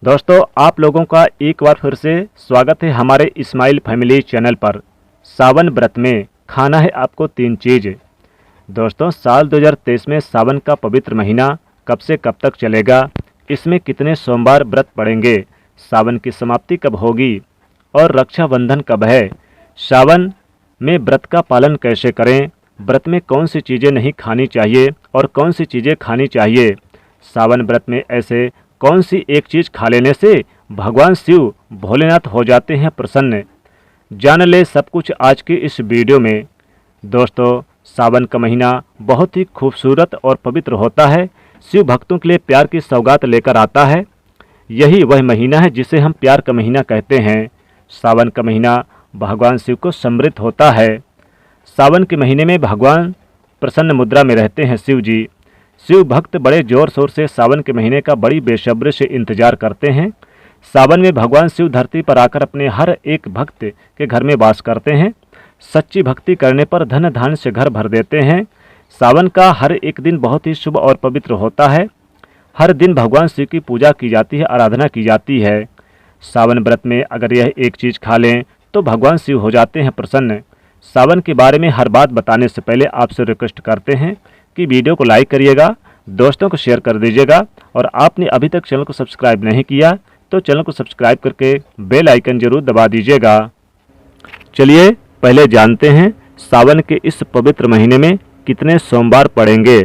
दोस्तों, आप लोगों का एक बार फिर से स्वागत है हमारे इस्माइल फैमिली चैनल पर। सावन व्रत में खाना है आपको 3 चीज़। दोस्तों, साल 2023 में सावन का पवित्र महीना कब से कब तक चलेगा, इसमें कितने सोमवार व्रत पड़ेंगे, सावन की समाप्ति कब होगी और रक्षाबंधन कब है, सावन में व्रत का पालन कैसे करें, व्रत में कौन सी चीज़ें नहीं खानी चाहिए और कौन सी चीज़ें खानी चाहिए, सावन व्रत में ऐसे कौन सी एक चीज़ खा लेने से भगवान शिव भोलेनाथ हो जाते हैं प्रसन्न, जान ले सब कुछ आज के इस वीडियो में। दोस्तों, सावन का महीना बहुत ही खूबसूरत और पवित्र होता है, शिव भक्तों के लिए प्यार की सौगात लेकर आता है। यही वह महीना है जिसे हम प्यार का महीना कहते हैं। सावन का महीना भगवान शिव को समृद्ध होता है। सावन के महीने में भगवान प्रसन्न मुद्रा में रहते हैं शिव जी। शिव भक्त बड़े जोर शोर से सावन के महीने का बड़ी बेसब्री से इंतजार करते हैं। सावन में भगवान शिव धरती पर आकर अपने हर एक भक्त के घर में वास करते हैं। सच्ची भक्ति करने पर धन धान्य से घर भर देते हैं। सावन का हर एक दिन बहुत ही शुभ और पवित्र होता है। हर दिन भगवान शिव की पूजा की जाती है, आराधना की जाती है। सावन व्रत में अगर यह एक चीज़ खा लें तो भगवान शिव हो जाते हैं प्रसन्न। सावन के बारे में हर बात बताने से पहले आपसे रिक्वेस्ट करते हैं कि वीडियो को लाइक करिएगा, दोस्तों को शेयर कर दीजिएगा और आपने अभी तक चैनल को सब्सक्राइब नहीं किया तो चैनल को सब्सक्राइब करके बेल आइकन जरूर दबा दीजिएगा। चलिए पहले जानते हैं सावन के इस पवित्र महीने में कितने सोमवार पड़ेंगे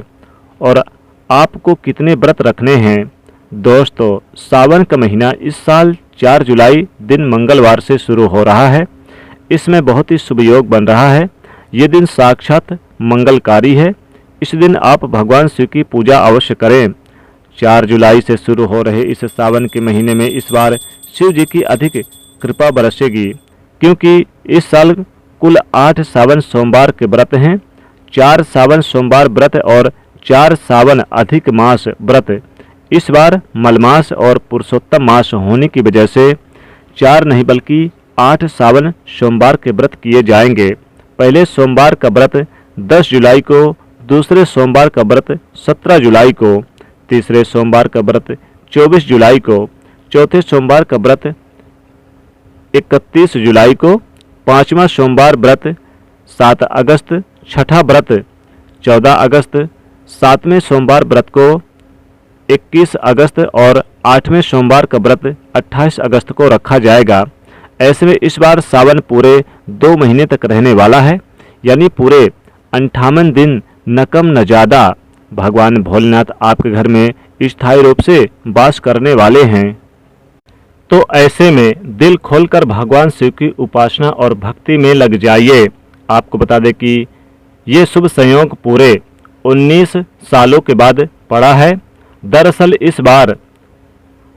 और आपको कितने व्रत रखने हैं। दोस्तों, सावन का महीना इस साल 4 जुलाई दिन मंगलवार से शुरू हो रहा है। इसमें बहुत ही शुभ योग बन रहा है। ये दिन साक्षात मंगलकारी है। इस दिन आप भगवान शिव की पूजा अवश्य करें। 4 जुलाई से शुरू हो रहे इस सावन के महीने में इस बार शिव जी की अधिक कृपा बरसेगी, क्योंकि इस साल कुल 8 सावन सोमवार के व्रत हैं। 4 सावन सोमवार व्रत और 4 सावन अधिक मास व्रत इस बार मलमास और पुरुषोत्तम मास होने की वजह से 4 नहीं बल्कि 8 सावन सोमवार के व्रत किए जाएंगे। पहले सोमवार का व्रत 10 जुलाई को, दूसरे सोमवार का व्रत 17 जुलाई को, तीसरे सोमवार का व्रत 24 जुलाई को, चौथे सोमवार का व्रत 31 जुलाई को, 5वां सोमवार व्रत 7 अगस्त, छठा व्रत 14 अगस्त, 7वें सोमवार व्रत को 21 अगस्त और 8वें सोमवार का व्रत 28 अगस्त को रखा जाएगा। ऐसे में इस बार सावन पूरे 2 महीने तक रहने वाला है, यानी पूरे 58 दिन न कम न ज़्यादा भगवान भोलेनाथ आपके घर में स्थायी रूप से वास करने वाले हैं। तो ऐसे में दिल खोलकर भगवान शिव की उपासना और भक्ति में लग जाइए। आपको बता दें कि ये शुभ संयोग पूरे 19 सालों के बाद पड़ा है। दरअसल इस बार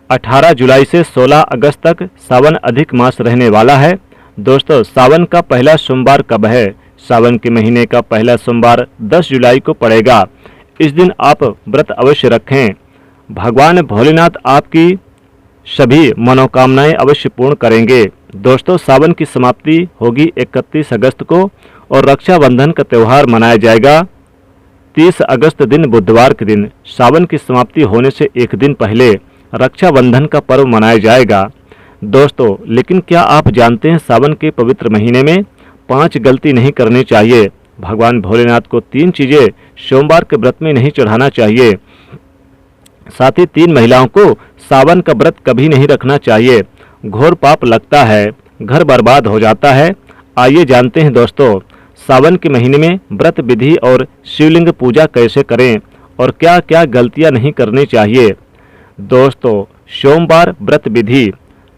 18 जुलाई से 16 अगस्त तक सावन अधिक मास रहने वाला है। दोस्तों, सावन का पहला सोमवार कब है? सावन के महीने का पहला सोमवार 10 जुलाई को पड़ेगा। इस दिन आप व्रत अवश्य रखें। भगवान भोलेनाथ आपकी सभी मनोकामनाएं अवश्य पूर्ण करेंगे। दोस्तों, सावन की समाप्ति होगी 31 अगस्त को और रक्षाबंधन का त्यौहार मनाया जाएगा 30 अगस्त दिन बुधवार के दिन। सावन की समाप्ति होने से एक दिन पहले रक्षाबंधन का पर्व मनाया जाएगा। दोस्तों, लेकिन क्या आप जानते हैं सावन के पवित्र महीने में 5 गलती नहीं करनी चाहिए। भगवान भोलेनाथ को 3 चीज़ें सोमवार के व्रत में नहीं चढ़ाना चाहिए। साथ ही 3 महिलाओं को सावन का व्रत कभी नहीं रखना चाहिए। घोर पाप लगता है, घर बर्बाद हो जाता है। आइए जानते हैं दोस्तों, सावन के महीने में व्रत विधि और शिवलिंग पूजा कैसे करें और क्या क्या गलतियां नहीं करनी चाहिए। दोस्तों, सोमवार व्रत विधि।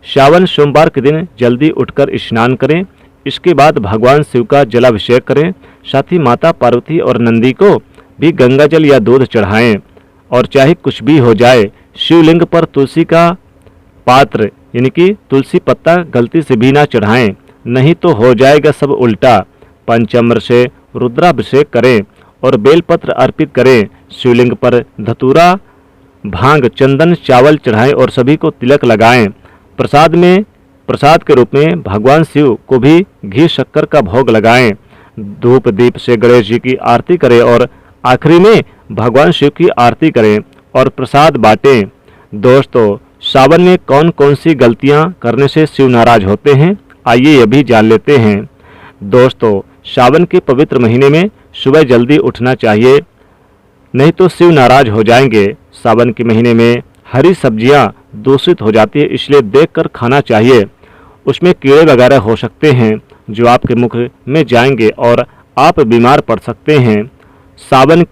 सावन सोमवार के दिन जल्दी उठकर स्नान करें। इसके बाद भगवान शिव का जलाभिषेक करें। साथ ही माता पार्वती और नंदी को भी गंगा जल या दूध चढ़ाएं। और चाहे कुछ भी हो जाए, शिवलिंग पर तुलसी का पात्र यानी कि तुलसी पत्ता गलती से भी ना चढ़ाएं, नहीं तो हो जाएगा सब उल्टा। पंचामृत से रुद्राभिषेक करें और बेलपत्र अर्पित करें। शिवलिंग पर धतूरा, भांग, चंदन, चावल चढ़ाएं और सभी को तिलक लगाएं। प्रसाद के रूप में भगवान शिव को भी घी शक्कर का भोग लगाएं। धूप दीप से गणेश जी की आरती करें और आखिरी में भगवान शिव की आरती करें और प्रसाद बांटें। दोस्तों, सावन में कौन कौन सी गलतियां करने से शिव नाराज होते हैं, आइए ये भी जान लेते हैं। दोस्तों, सावन के पवित्र महीने में सुबह जल्दी उठना चाहिए, नहीं तो शिव नाराज हो जाएंगे। सावन के महीने में हरी सब्जियां दूषित हो जाती है, इसलिए देखकर खाना चाहिए। उसमें कीड़े वगैरह हो सकते हैं जो आपके मुख में जाएंगे और आप बीमार पड़ सकते हैं। सावन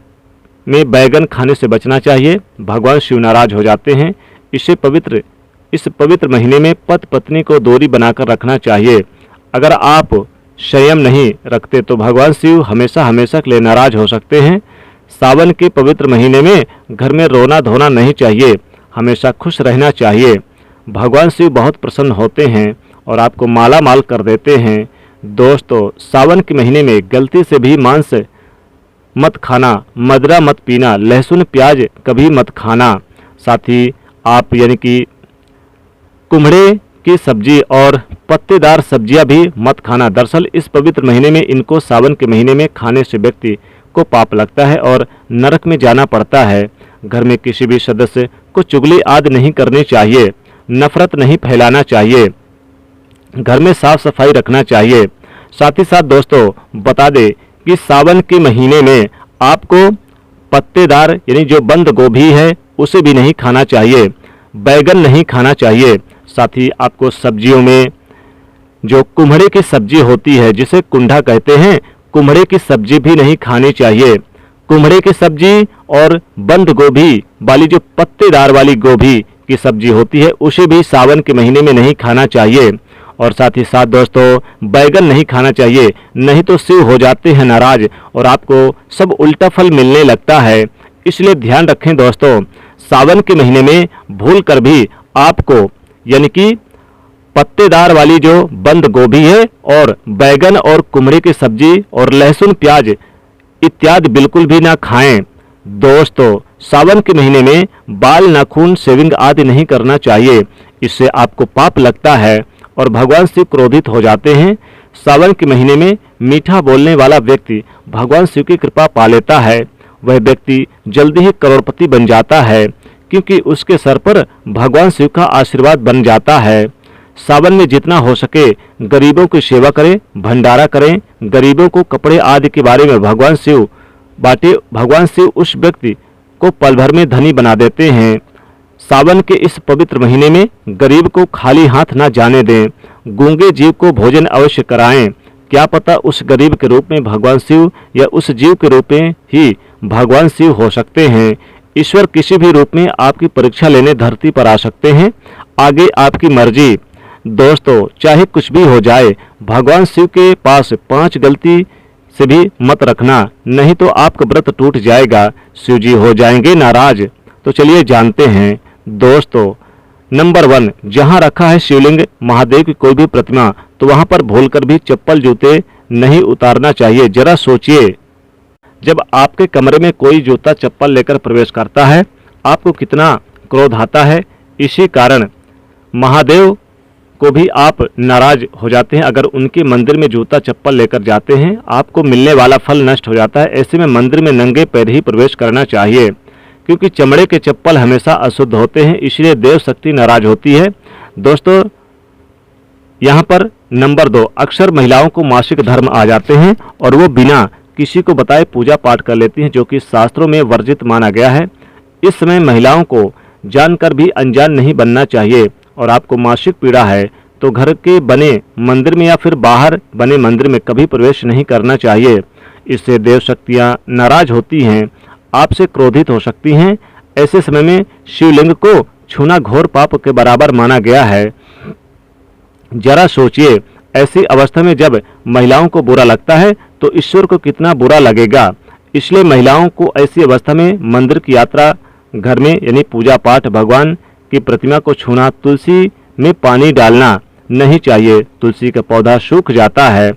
में बैगन खाने से बचना चाहिए, भगवान शिव नाराज हो जाते हैं। इस पवित्र महीने में पति पत्नी को दूरी बनाकर रखना चाहिए। अगर आप संयम नहीं रखते तो भगवान शिव हमेशा हमेशा के लिए नाराज हो सकते हैं। सावन के पवित्र महीने में घर में रोना धोना नहीं चाहिए, हमेशा खुश रहना चाहिए। भगवान शिव बहुत प्रसन्न होते हैं और आपको माला माल कर देते हैं। दोस्तों, सावन के महीने में गलती से भी मांस मत खाना, मदिरा मत पीना, लहसुन प्याज कभी मत खाना। साथ ही आप यानी कि कुम्हड़े की सब्जी और पत्तेदार सब्जियां भी मत खाना। दरअसल इस पवित्र महीने में इनको सावन के महीने में खाने से व्यक्ति को पाप लगता है और नरक में जाना पड़ता है। घर में किसी भी सदस्य को चुगली आदि नहीं करनी चाहिए, नफरत नहीं फैलाना चाहिए, घर में साफ सफाई रखना चाहिए। साथ ही साथ दोस्तों बता दें कि सावन के महीने में आपको पत्तेदार यानी जो बंद गोभी है उसे भी नहीं खाना चाहिए, बैगन नहीं खाना चाहिए। साथ ही आपको सब्जियों में जो कुम्हड़े की सब्जी होती है जिसे कुंडा कहते हैं, कुम्हड़े की सब्जी भी नहीं खानी चाहिए। कुम्हड़े की सब्जी और बंद गोभी वाली जो पत्तेदार वाली गोभी की सब्जी होती है उसे भी सावन के महीने में नहीं खाना चाहिए। और साथ ही साथ दोस्तों बैगन नहीं खाना चाहिए, नहीं तो शिव हो जाते हैं नाराज और आपको सब उल्टा फल मिलने लगता है। इसलिए ध्यान रखें दोस्तों, सावन के महीने में भूल कर भी आपको यानी कि पत्तेदार वाली जो बंद गोभी है और बैगन और कुम्हड़े की सब्जी और लहसुन प्याज इत्यादि बिल्कुल भी ना खाएं। दोस्तों, सावन के महीने में बाल नाखून शेविंग आदि नहीं करना चाहिए, इससे आपको पाप लगता है और भगवान शिव क्रोधित हो जाते हैं। सावन के महीने में मीठा बोलने वाला व्यक्ति भगवान शिव की कृपा पा लेता है। वह व्यक्ति जल्दी ही करोड़पति बन जाता है क्योंकि उसके सर पर भगवान शिव का आशीर्वाद बन जाता है। सावन में जितना हो सके गरीबों की सेवा करें, भंडारा करें, गरीबों को कपड़े आदि के बारे में भगवान शिव बांटे। भगवान शिव उस व्यक्ति को पल भर में धनी बना देते हैं। सावन के इस पवित्र महीने में गरीब को खाली हाथ ना जाने दें, गूंगे जीव को भोजन अवश्य कराएं। क्या पता उस गरीब के रूप में भगवान शिव या उस जीव के रूप में ही भगवान शिव हो सकते हैं। ईश्वर किसी भी रूप में आपकी परीक्षा लेने धरती पर आ सकते हैं, आगे आपकी मर्जी। दोस्तों, चाहे कुछ भी हो जाए भगवान शिव के पास 5 गलती से भी मत रखना, नहीं तो आपका व्रत टूट जाएगा, शिव जी हो जाएंगे नाराज। तो चलिए जानते हैं दोस्तों। नंबर 1, जहां रखा है शिवलिंग महादेव की कोई भी प्रतिमा तो वहां पर भूलकर भी चप्पल जूते नहीं उतारना चाहिए। जरा सोचिए, जब आपके कमरे में कोई जूता चप्पल लेकर प्रवेश करता है आपको कितना क्रोध आता है। इसी कारण महादेव को भी आप नाराज हो जाते हैं। अगर उनके मंदिर में जूता चप्पल लेकर जाते हैं आपको मिलने वाला फल नष्ट हो जाता है। ऐसे में मंदिर में नंगे पैर ही प्रवेश करना चाहिए क्योंकि चमड़े के चप्पल हमेशा अशुद्ध होते हैं, इसलिए देव शक्ति नाराज होती है। दोस्तों, यहाँ पर नंबर 2, अक्सर महिलाओं को मासिक धर्म आ जाते हैं और वो बिना किसी को बताए पूजा पाठ कर लेती हैं, जो कि शास्त्रों में वर्जित माना गया है। इस समय महिलाओं को जानकर भी अनजान नहीं बनना चाहिए। और आपको मासिक पीड़ा है तो घर के बने मंदिर में या फिर बाहर बने मंदिर में कभी प्रवेश नहीं करना चाहिए। इससे देव शक्तियाँ नाराज होती हैं, आपसे क्रोधित हो सकती हैं। ऐसे समय में शिवलिंग को छूना घोर पाप के बराबर माना गया है। जरा सोचिए, ऐसी अवस्था में जब महिलाओं को बुरा लगता है तो ईश्वर को कितना बुरा लगेगा। इसलिए महिलाओं को ऐसी अवस्था में मंदिर की यात्रा, घर में यानी पूजा पाठ, भगवान की प्रतिमा को छूना, तुलसी में पानी डालना नहीं चाहिए। तुलसी का पौधा सूख जाता है।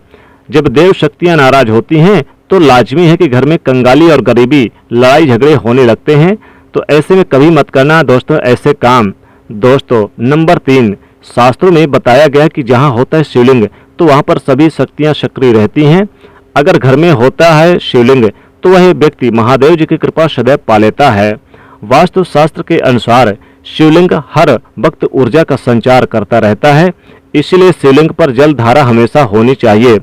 जब देव शक्तियां नाराज होती हैं तो लाजमी है कि घर में कंगाली और गरीबी, लड़ाई झगड़े होने लगते हैं। तो ऐसे में कभी मत करना दोस्तों ऐसे काम। दोस्तों, नंबर 3, शास्त्रों में बताया गया कि जहाँ होता है शिवलिंग तो वहाँ पर सभी शक्तियाँ सक्रिय रहती हैं। अगर घर में होता है शिवलिंग तो वह व्यक्ति महादेव जी की कृपा सदैव पा लेता है। वास्तु शास्त्र के अनुसार शिवलिंग हर वक्त ऊर्जा का संचार करता रहता है, इसलिए शिवलिंग पर जल धारा हमेशा होनी चाहिए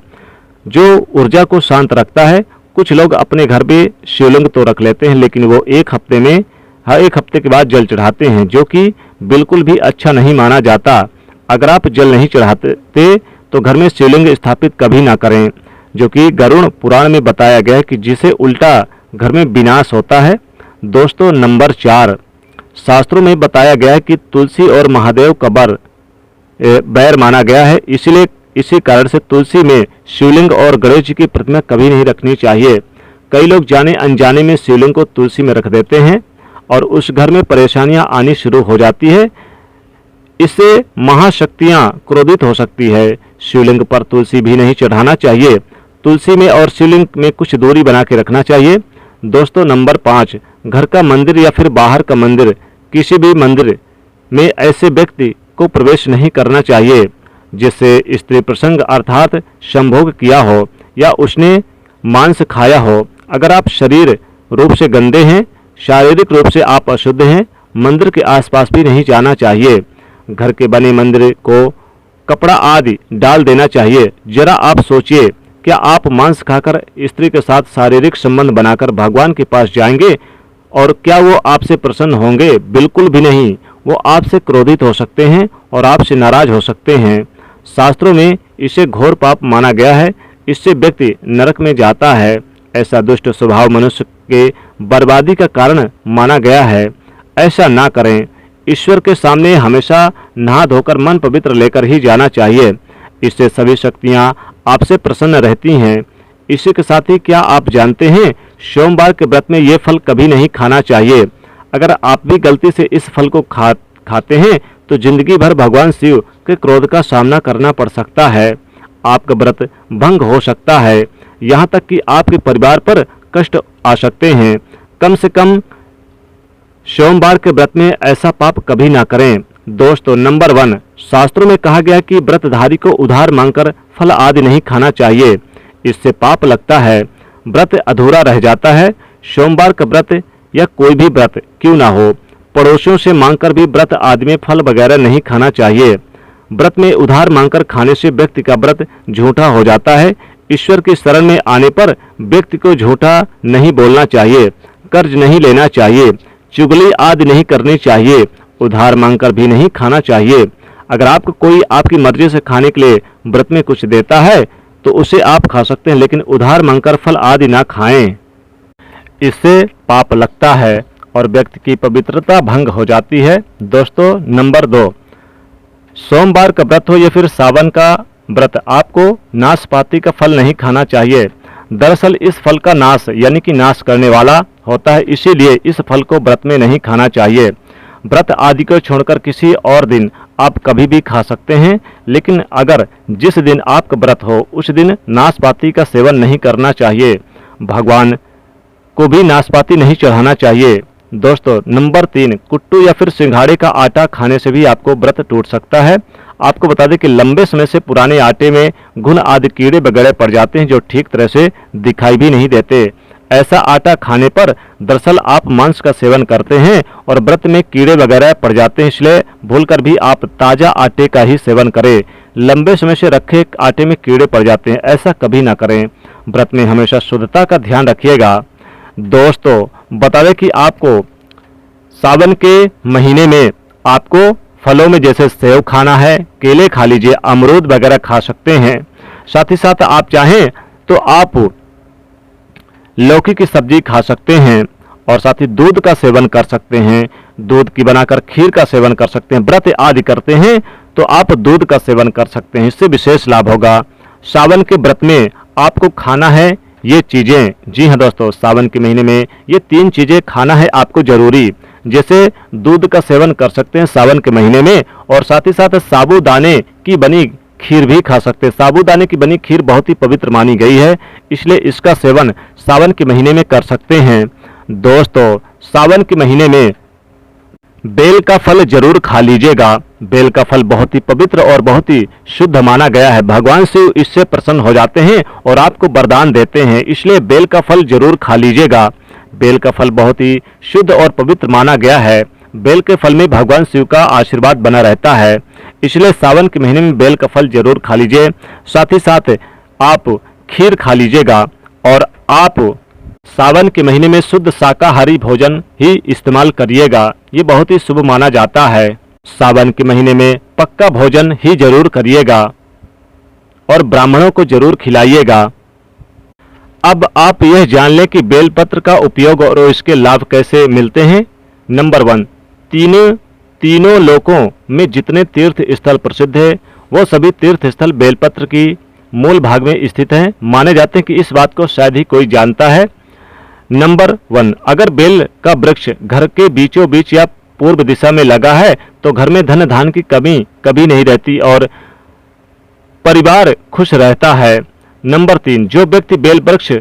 जो ऊर्जा को शांत रखता है। कुछ लोग अपने घर पे शिवलिंग तो रख लेते हैं, लेकिन वो एक हफ्ते के बाद जल चढ़ाते हैं, जो कि बिल्कुल भी अच्छा नहीं माना जाता। अगर आप जल नहीं चढ़ाते तो घर में शिवलिंग स्थापित कभी ना करें, जो कि गरुड़ पुराण में बताया गया है कि जिसे उल्टा घर में विनाश होता है। दोस्तों नंबर 4, शास्त्रों में बताया गया है कि तुलसी और महादेव का बैर माना गया है, इसलिए इसी कारण से तुलसी में शिवलिंग और गणेश जी की प्रतिमा कभी नहीं रखनी चाहिए। कई लोग जाने अनजाने में शिवलिंग को तुलसी में रख देते हैं और उस घर में परेशानियां आनी शुरू हो जाती है। इससे महाशक्तियां क्रोधित हो सकती है। शिवलिंग पर तुलसी भी नहीं चढ़ाना चाहिए। तुलसी में और शिवलिंग में कुछ दूरी बना के रखना चाहिए। दोस्तों नंबर 5, घर का मंदिर या फिर बाहर का मंदिर, किसी भी मंदिर में ऐसे व्यक्ति को प्रवेश नहीं करना चाहिए जिससे स्त्री प्रसंग अर्थात संभोग किया हो या उसने मांस खाया हो। अगर आप शरीर रूप से गंदे हैं, शारीरिक रूप से आप अशुद्ध हैं, मंदिर के आसपास भी नहीं जाना चाहिए। घर के बने मंदिर को कपड़ा आदि डाल देना चाहिए। जरा आप सोचिए, क्या आप मांस खाकर स्त्री के साथ शारीरिक संबंध बनाकर भगवान के पास जाएंगे और क्या वो आपसे प्रसन्न होंगे? बिल्कुल भी नहीं। वो आपसे क्रोधित हो सकते हैं और आपसे नाराज हो सकते हैं। शास्त्रों में इसे घोर पाप माना गया है। इससे व्यक्ति नरक में जाता है। ऐसा दुष्ट स्वभाव मनुष्य के बर्बादी का कारण माना गया है। ऐसा ना करें। ईश्वर के सामने हमेशा नहा धोकर मन पवित्र लेकर ही जाना चाहिए। इससे सभी शक्तियां आपसे प्रसन्न रहती हैं। इसी के साथ ही क्या आप जानते हैं, सोमवार के व्रत में ये फल कभी नहीं खाना चाहिए। अगर आप भी गलती से इस फल को खाते हैं तो जिंदगी भर भगवान शिव के क्रोध का सामना करना पड़ सकता है। आपका व्रत भंग हो सकता है, यहाँ तक कि आपके परिवार पर कष्ट आ सकते हैं। कम से कम सोमवार के व्रत में ऐसा पाप कभी ना करें। दोस्तों नंबर 1, शास्त्रों में कहा गया कि व्रतधारी को उधार मांगकर फल आदि नहीं खाना चाहिए, इससे पाप लगता है, व्रत अधूरा रह जाता है। सोमवार का व्रत या कोई भी व्रत क्यों ना हो, पड़ोसियों से मांगकर भी व्रत आदि में फल वगैरह नहीं खाना चाहिए। व्रत में उधार मांगकर खाने से व्यक्ति का व्रत झूठा हो जाता है। ईश्वर की शरण में आने पर व्यक्ति को झूठा नहीं बोलना चाहिए, कर्ज नहीं लेना चाहिए, चुगली आदि नहीं करनी चाहिए, उधार मांगकर भी नहीं खाना चाहिए। अगर आपको कोई आपकी मर्जी से खाने के लिए व्रत में कुछ देता है तो उसे आप खा सकते हैं, लेकिन उधार मांगकर फल आदि ना खाएं, इससे पाप लगता है और व्यक्ति की पवित्रता भंग हो जाती है। दोस्तों नंबर 2, सोमवार का व्रत हो या फिर सावन का व्रत, आपको नाशपाती का फल नहीं खाना चाहिए। दरअसल इस फल का नाश यानी कि नाश करने वाला होता है, इसीलिए इस फल को व्रत में नहीं खाना चाहिए। व्रत आदि को छोड़कर किसी और दिन आप कभी भी खा सकते हैं, लेकिन अगर जिस दिन आपका व्रत हो उस दिन नाशपाती का सेवन नहीं करना चाहिए। भगवान को भी नाशपाती नहीं चढ़ाना चाहिए। दोस्तों नंबर 3, कुट्टू या फिर सिंघाड़े का आटा खाने से भी आपको व्रत टूट सकता है। आपको बता दें कि लंबे समय से पुराने आटे में घुन आदि कीड़े वगैरह पड़ जाते हैं जो ठीक तरह से दिखाई भी नहीं देते। ऐसा आटा खाने पर दरअसल आप मांस का सेवन करते हैं और व्रत में कीड़े वगैरह पड़ जाते हैं, इसलिए भूलकर भी आप ताज़ा आटे का ही सेवन करें। लंबे समय से रखे आटे में कीड़े पड़ जाते हैं, ऐसा कभी ना करें। व्रत में हमेशा शुद्धता का ध्यान रखिएगा। दोस्तों बता दें कि आपको सावन के महीने में आपको फलों में जैसे सेब खाना है, केले खा लीजिए, अमरूद वगैरह खा सकते हैं। साथ ही साथ आप चाहें तो आप लौकी की सब्जी खा सकते हैं और साथ ही दूध का सेवन कर सकते हैं। दूध की बनाकर खीर का सेवन कर सकते हैं। व्रत आदि करते हैं तो आप दूध का सेवन कर सकते हैं, इससे विशेष लाभ होगा। सावन के व्रत में आपको खाना है ये चीज़ें, जी हाँ दोस्तों, सावन के महीने में ये 3 चीज़ें खाना है आपको जरूरी। जैसे दूध का सेवन कर सकते हैं सावन के महीने में और साथ ही साथ साबूदाने की बनी खीर भी खा सकते हैं। साबूदाने की बनी खीर बहुत ही पवित्र मानी गई है, इसलिए इसका सेवन सावन के महीने में कर सकते हैं। दोस्तों सावन के महीने में बेल का फल जरूर खा लीजिएगा। बेल का फल बहुत ही पवित्र और बहुत ही शुद्ध माना गया है। भगवान शिव इससे प्रसन्न हो जाते हैं और आपको वरदान देते हैं, इसलिए बेल का फल जरूर खा लीजिएगा। बेल का फल बहुत ही शुद्ध और पवित्र माना गया है। बेल के फल में भगवान शिव का आशीर्वाद बना रहता है, इसलिए सावन के महीने में बेल का फल जरूर खा लीजिए। साथ ही साथ आप खीर खा लीजिएगा और आप सावन के महीने में शुद्ध शाकाहारी भोजन ही इस्तेमाल करिएगा, ये बहुत ही शुभ माना जाता है। सावन के महीने में पक्का भोजन ही जरूर करिएगा और ब्राह्मणों को जरूर खिलाइएगा। अब आप यह जान लें कि बेलपत्र का उपयोग और इसके लाभ कैसे मिलते हैं। नंबर 1, तीनों लोकों में जितने तीर्थ स्थल प्रसिद्ध है वो सभी तीर्थ स्थल बेलपत्र की मूल भाग में स्थित हैं। माने जाते हैं कि इस बात को शायद ही कोई जानता है। नंबर 1, अगर बेल का वृक्ष घर के बीचों बीच या पूर्व दिशा में लगा है तो घर में धन धान की कमी कभी नहीं रहती और परिवार खुश रहता है। नंबर 3, जो व्यक्ति बेल वृक्ष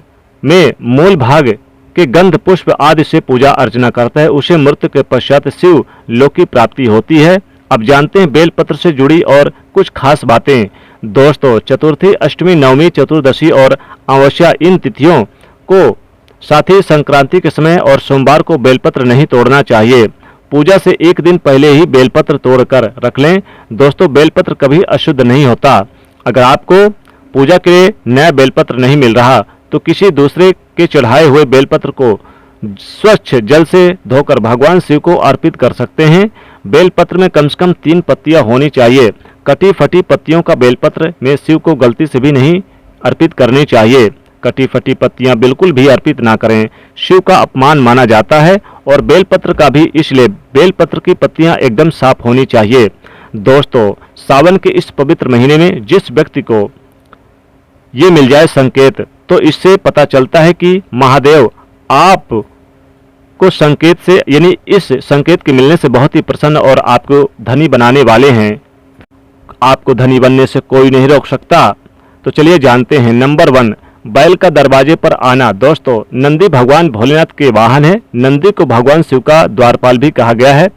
में मूल भाग के गंध पुष्प आदि से पूजा अर्चना करता है उसे मृत्यु के पश्चात शिव लोक की प्राप्ति होती है। अब जानते हैं बेलपत्र से जुड़ी और कुछ खास बातें। दोस्तों, चतुर्थी, अष्टमी, नवमी, चतुर्दशी और अमावस्या इन तिथियों को, साथ ही संक्रांति के समय और सोमवार को बेलपत्र नहीं तोड़ना चाहिए। पूजा से एक दिन पहले ही बेलपत्र तोड़कर रख लें। दोस्तों, बेलपत्र कभी अशुद्ध नहीं होता। अगर आपको पूजा के लिए नया बेलपत्र नहीं मिल रहा तो किसी दूसरे के चढ़ाए हुए बेलपत्र को स्वच्छ जल से धोकर भगवान शिव को अर्पित कर सकते हैं। बेलपत्र में कम से कम 3 पत्तियां होनी चाहिए। कटी फटी पत्तियों का बेलपत्र में शिव को गलती से भी नहीं अर्पित करनी चाहिए। कटी फटी पत्तियां बिल्कुल भी अर्पित ना करें, शिव का अपमान माना जाता है। और बेलपत्र का भी इसलिए बेलपत्र की पत्तियां एकदम साफ होनी चाहिए। दोस्तों, सावन के इस पवित्र महीने में जिस व्यक्ति को ये मिल जाए संकेत, तो इससे पता चलता है कि महादेव आप को संकेत से, यानी इस संकेत के मिलने से बहुत ही प्रसन्न और आपको धनी बनाने वाले हैं। आपको धनी बनने से कोई नहीं रोक सकता। तो चलिए जानते हैं। नंबर 1, बैल का दरवाजे पर आना। दोस्तों, नंदी भगवान भोलेनाथ के वाहन है। नंदी को भगवान शिव का द्वारपाल भी कहा गया है।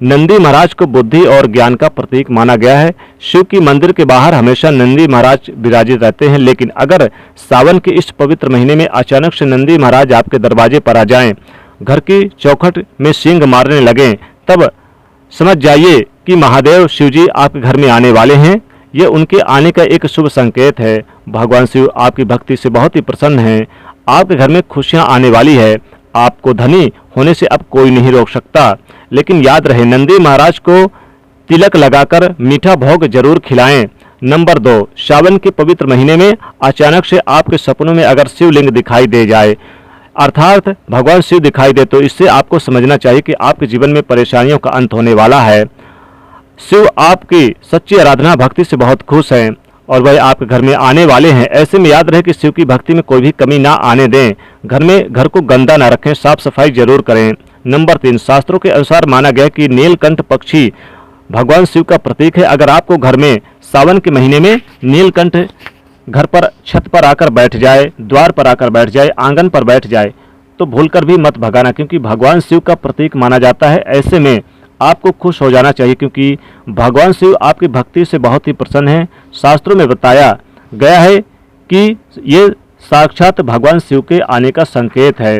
नंदी महाराज को बुद्धि और ज्ञान का प्रतीक माना गया है। शिव की मंदिर के बाहर हमेशा नंदी महाराज विराजित रहते हैं। लेकिन अगर सावन के इस पवित्र महीने में अचानक से नंदी महाराज आपके दरवाजे पर आ जाएं, घर की चौखट में सींग मारने लगें, तब समझ जाइए कि महादेव शिवजी आपके घर में आने वाले हैं। ये उनके आने का एक शुभ संकेत है। भगवान शिव आपकी भक्ति से बहुत ही प्रसन्न हैं। आपके घर में खुशियां आने वाली है। आपको धनी होने से अब कोई नहीं रोक सकता। लेकिन याद रहे, नंदी महाराज को तिलक लगाकर मीठा भोग जरूर खिलाएं। नंबर 2, सावन के पवित्र महीने में अचानक से आपके सपनों में अगर शिवलिंग दिखाई दे जाए, अर्थात भगवान शिव दिखाई दे, तो इससे आपको समझना चाहिए कि आपके जीवन में परेशानियों का अंत होने वाला है। शिव आपकी सच्ची आराधना भक्ति से बहुत खुश हैं और वह आपके घर में आने वाले हैं। ऐसे में याद रहे कि शिव की भक्ति में कोई भी कमी ना आने दें। घर को गंदा ना रखें, साफ सफाई जरूर करें। नंबर 3, शास्त्रों के अनुसार माना गया कि नीलकंठ पक्षी भगवान शिव का प्रतीक है। अगर आपको घर में सावन के महीने में नीलकंठ घर पर छत पर आकर बैठ जाए, द्वार पर आकर बैठ जाए, आंगन पर बैठ जाए, तो भूलकर भी मत भगाना, क्योंकि भगवान शिव का प्रतीक माना जाता है। ऐसे में आपको खुश हो जाना चाहिए, क्योंकि भगवान शिव आपकी भक्ति से बहुत ही प्रसन्न हैं। शास्त्रों में बताया गया है कि ये साक्षात भगवान शिव के आने का संकेत है।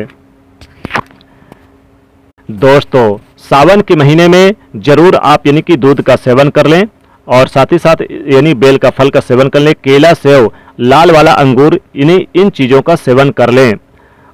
दोस्तों, सावन के महीने में जरूर आप यानी कि दूध का सेवन कर लें और साथ ही साथ यानी बेल का फल का सेवन कर लें। केला, सेव, लाल वाला अंगूर, इन चीज़ों का सेवन कर लें।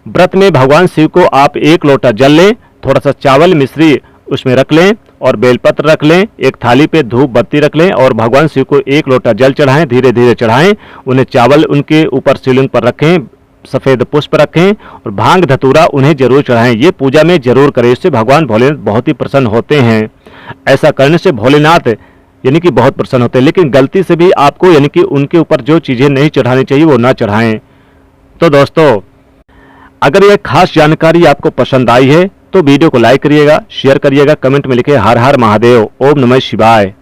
व्रत में भगवान शिव को आप 1 लोटा जल लें, थोड़ा सा चावल मिश्री उसमें रख लें और बेलपत्र रख लें। एक थाली पे धूप बत्ती रख लें और भगवान शिव को 1 लोटा जल चढ़ाएं। धीरे धीरे चढ़ाएं। उन्हें चावल उनके ऊपर शिवलिंग पर रखें, सफ़ेद पुष्प रखें और भांग धतूरा उन्हें जरूर चढ़ाएं। ये पूजा में जरूर करें, इससे भगवान भोलेनाथ बहुत ही प्रसन्न होते हैं। ऐसा करने से भोलेनाथ यानी कि बहुत प्रसन्न होते हैं। लेकिन गलती से भी आपको यानी कि उनके ऊपर जो चीज़ें नहीं चढ़ानी चाहिए वो ना चढ़ाएं। तो दोस्तों, अगर यह खास जानकारी आपको पसंद आई है तो वीडियो को लाइक करिएगा, शेयर करिएगा, कमेंट में लिखे हर हर महादेव, ओम नमः शिवाय।